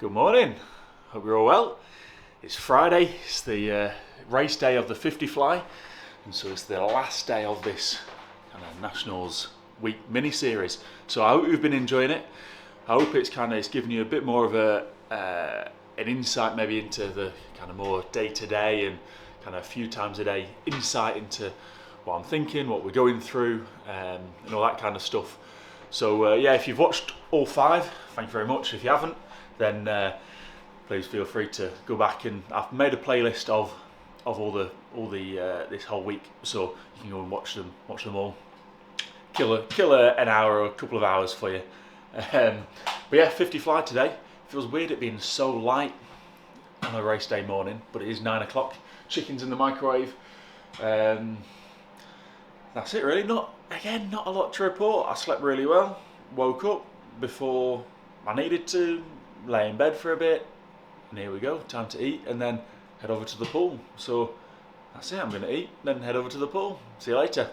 Good morning, hope you're all well. It's Friday, it's the race day of the 50 fly, and so it's the last day of this kind of Nationals Week mini series. So I hope you've been enjoying it. I hope it's giving you a bit more of an insight maybe into the kind of more day to day and kind of a few times a day insight into what I'm thinking, what we're going through, and all that kind of stuff. So yeah, if you've watched all 5, thank you very much. If you haven't, then please feel free to go back, and I've made a playlist of all the this whole week, so you can go and watch them all. Kill an hour or a couple of hours for you. But yeah, 50 fly today. Feels weird it being so light on a race day morning, but it is 9 o'clock. Chicken's in the microwave. That's it really. Not a lot to report. I slept really well. Woke up before I needed to. Lay in bed for a bit, and here we go, time to eat and then head over to the pool. So that's it, I'm going to eat, then head over to the pool. See you later.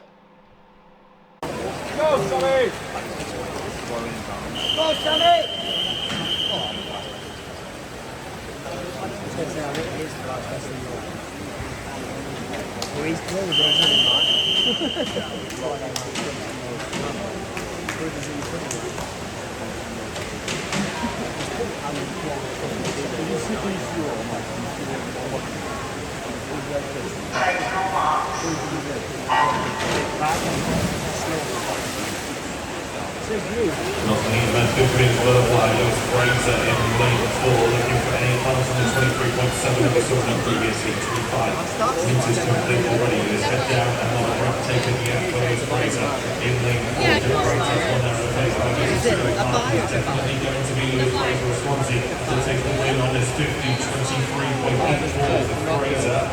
Go, Sammy! Go, Sammy! Nothing event 15 butterfly Lewis Fraser in lane 4, looking for any advance on the 23.7 that we saw in the previous heat. 25 meters complete already with his head down and on the ramp taking the out for Lewis Fraser in lane 4. Jim Fraser's one there replaced by Lewis Fraser. Definitely going to be Lewis Fraser of Swansea to take the win on this 50.23.84 for Fraser.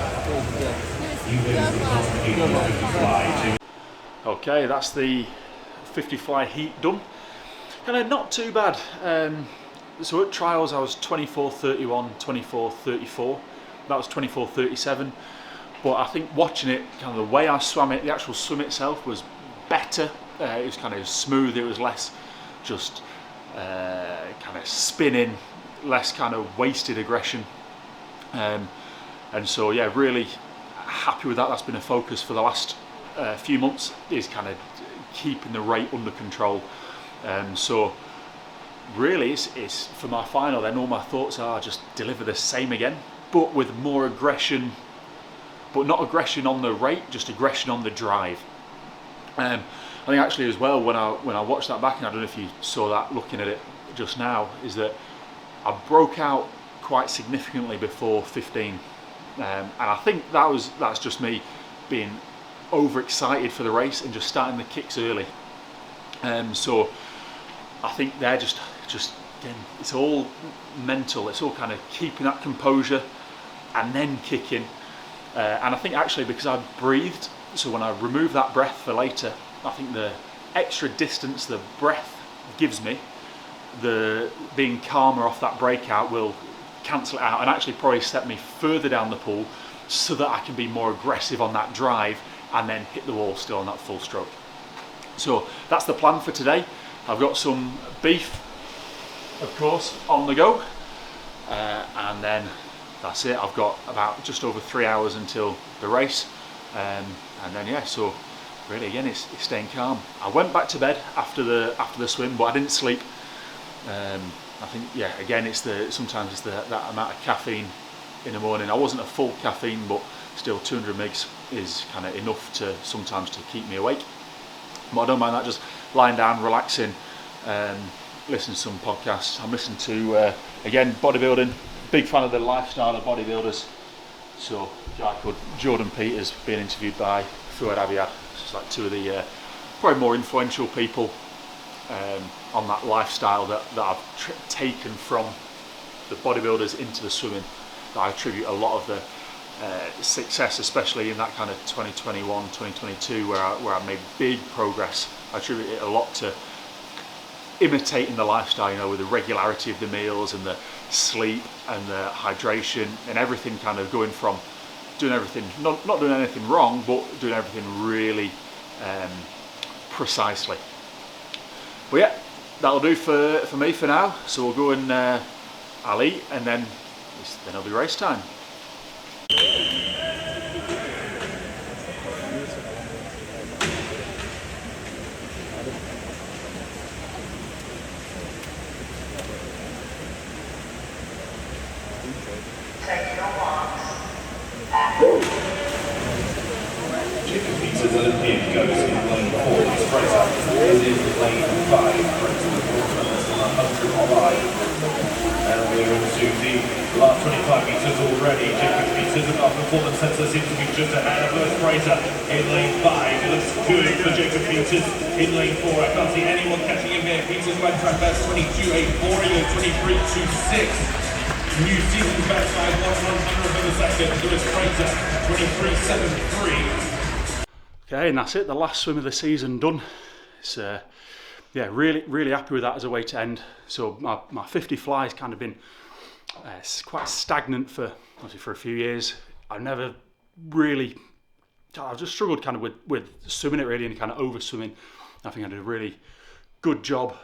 He wins the complicated 50 fly. Okay, that's the 50 fly heat done. Kind of not too bad. So at trials I was 24.31, 24.34. That was 24.37. But I think watching it, kind of the way I swam it, the actual swim itself was better. It was kind of smooth. It was less just kind of spinning, less kind of wasted aggression. And so yeah, really happy with that. That's been a focus for the last few months, is kind of keeping the rate under control. So really it's for my final then, all my thoughts are just deliver the same again, but with more aggression, but not aggression on the rate, just aggression on the drive. I think actually as well, when I watched that back, and I don't know if you saw that looking at it just now, is that I broke out quite significantly before 15, and I think that's just me being overexcited for the race and just starting the kicks early. So I think they're just again, it's all mental. It's all kind of keeping that composure and then kicking. And I think actually because I breathed, so when I remove that breath for later, I think the extra distance the breath gives me, the being calmer off that breakout will cancel it out and actually probably set me further down the pool so that I can be more aggressive on that drive and then hit the wall still on that full stroke. So that's the plan for today. I've got some beef, of course, on the go, and then that's it. I've got about just over 3 hours until the race, and then yeah, so really again it's staying calm. I went back to bed after the swim, but I didn't sleep. I think yeah, again sometimes it's that amount of caffeine in the morning. I wasn't a full caffeine, but still 200 mgs is kind of enough to sometimes to keep me awake. But I don't mind that, just lying down, relaxing, listening to some podcasts. I'm listening to again bodybuilding. Big fan of the lifestyle of bodybuilders. So a guy called Jordan Peters being interviewed by Fouad Abiad. It's like two of the probably more influential people on that lifestyle that I've taken from the bodybuilders into the swimming. That I attribute a lot of the success, especially in that kind of 2021, 2022, where I made big progress. I attribute it a lot to imitating the lifestyle, you know, with the regularity of the meals and the sleep and the hydration and everything, kind of going from doing everything, not doing anything wrong, but doing everything really precisely. But yeah, that'll do for me for now. So we'll go and I'll eat, and then it'll be race time. Jacob Peters Olympian goes in lane 4. It's Fraser is in lane 5. Fraser with 105. And we're into the last 25 metres already. Jacob Peters and our performance sensor seems to be just ahead of Lewis Fraser in lane 5. It looks good for Jacob Peters in lane 4. I can't see anyone catching him here. Peters went track best 22.84. He goes 23.26. New season's best by 1/100th of a second. Lewis Fraser 23.73. Okay, and that's it. The last swim of the season done. It's yeah, really happy with that as a way to end. So my 50 fly has kind of been quite stagnant for a few years. I've never really, I've just struggled kind of with swimming it really, and kind of over swimming. I think I did a really good job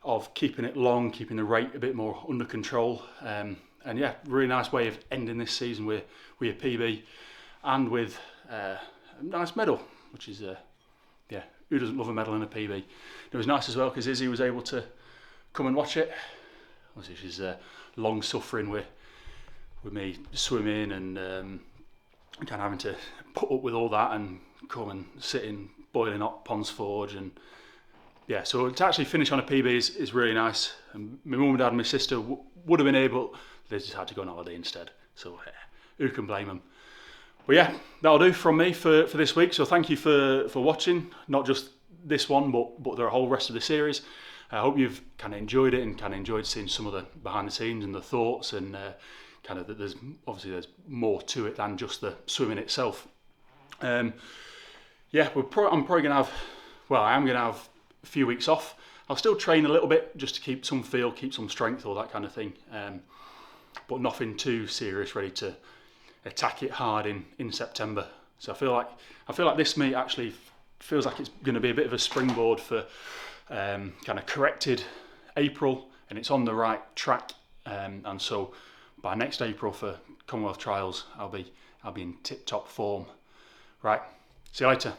of keeping it long, keeping the rate a bit more under control. And yeah, really nice way of ending this season with a PB and with a nice medal, which is yeah, who doesn't love a medal and a PB? It was nice as well because Izzy was able to come and watch it. Obviously she's long suffering with me swimming and kind of having to put up with all that and come and sit in boiling hot Ponds Forge, and yeah, so to actually finish on a PB is really nice. And my mum and dad and my sister would have been able, they just had to go on holiday instead. So who can blame them? But yeah, that'll do from me for this week. So thank you for watching, not just this one, but the whole rest of the series. I hope you've kind of enjoyed it and kind of enjoyed seeing some of the behind the scenes and the thoughts, and kind of that there's more to it than just the swimming itself. Yeah, I'm probably gonna have, well, I am gonna have a few weeks off. I'll still train a little bit just to keep some feel, keep some strength, all that kind of thing. But nothing too serious, ready to attack it hard in September. So I feel like this meet actually feels like it's going to be a bit of a springboard for kind of corrected April, and it's on the right track. And so by next April for Commonwealth Trials, I'll be in tip-top form. Right, see you later.